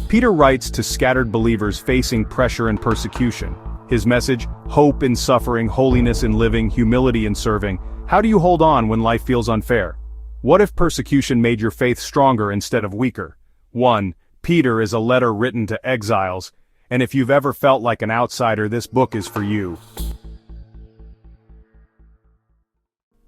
Peter writes to scattered believers facing pressure and persecution. His message: hope in suffering, holiness in living, humility in serving. How do you hold on when life feels unfair? What if persecution made your faith stronger instead of weaker? 1. Peter is a letter written to exiles, and if you've ever felt like an outsider, this book is for you.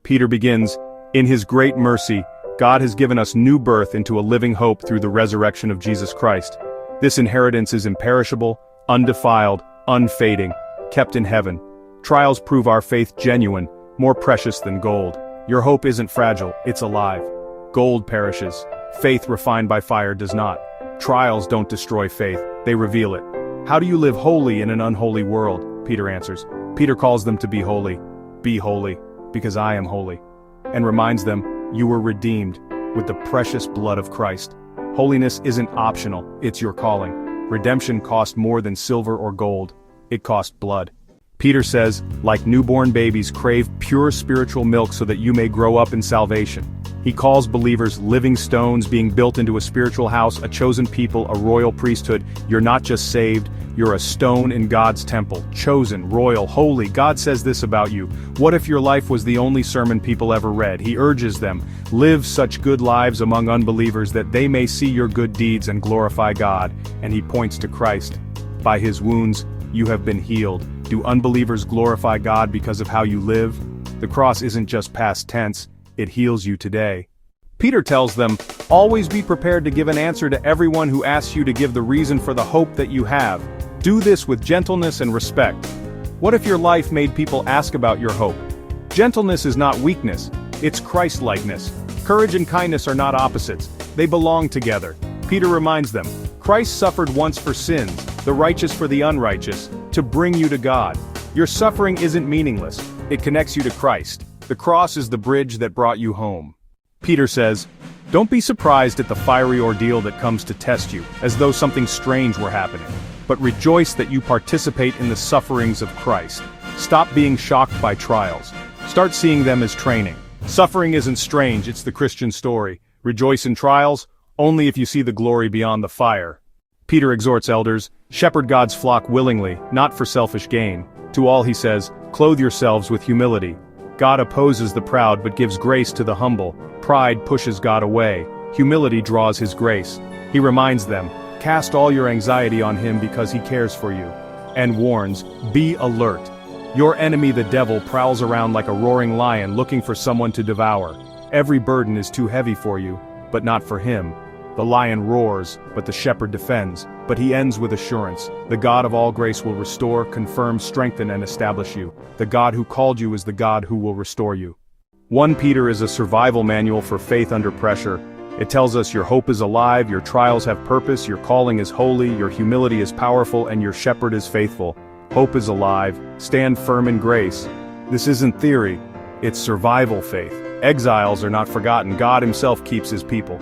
Peter begins, "In His great mercy, God has given us new birth into a living hope through the resurrection of Jesus Christ. This inheritance is imperishable, undefiled, unfading, kept in heaven. Trials prove our faith genuine, more precious than gold. Your hope isn't fragile, it's alive. Gold perishes. Faith refined by fire does not. Trials don't destroy faith, they reveal it. How do you live holy in an unholy world?" Peter answers. Peter calls them to be holy. Be holy, because I am holy. And reminds them, you were redeemed with the precious blood of Christ. Holiness isn't optional, it's your calling. Redemption cost more than silver or gold. It cost blood. Peter says, like newborn babies crave pure spiritual milk so that you may grow up in salvation. He calls believers living stones being built into a spiritual house, a chosen people, a royal priesthood. You're not just saved, you're a stone in God's temple, chosen, royal, holy. God says this about you. What if your life was the only sermon people ever read? He urges them, live such good lives among unbelievers that they may see your good deeds and glorify God. And he points to Christ. By his wounds, you have been healed. Do unbelievers glorify God because of how you live? The cross isn't just past tense, it heals you today. Peter tells them, always be prepared to give an answer to everyone who asks you to give the reason for the hope that you have. Do this with gentleness and respect. What if your life made people ask about your hope? Gentleness is not weakness, it's Christ-likeness. Courage and kindness are not opposites, they belong together. Peter reminds them, Christ suffered once for sins, the righteous for the unrighteous, to bring you to God. Your suffering isn't meaningless, it connects you to Christ. The cross is the bridge that brought you home. Peter says, don't be surprised at the fiery ordeal that comes to test you, as though something strange were happening. But rejoice that you participate in the sufferings of Christ. Stop being shocked by trials. Start seeing them as training. Suffering isn't strange, it's the Christian story. Rejoice in trials, only if you see the glory beyond the fire. Peter exhorts elders, shepherd God's flock willingly, not for selfish gain. To all he says, clothe yourselves with humility. God opposes the proud but gives grace to the humble. Pride pushes God away. Humility draws his grace. He reminds them, cast all your anxiety on him because he cares for you. And warns, be alert. Your enemy the devil prowls around like a roaring lion looking for someone to devour. Every burden is too heavy for you, but not for him. The lion roars, but the shepherd defends. But he ends with assurance. The God of all grace will restore, confirm, strengthen, and establish you. The God who called you is the God who will restore you. 1 Peter is a survival manual for faith under pressure. It tells us your hope is alive, your trials have purpose, your calling is holy, your humility is powerful, and your shepherd is faithful. Hope is alive. Stand firm in grace. This isn't theory, it's survival faith. Exiles are not forgotten. God himself keeps his people.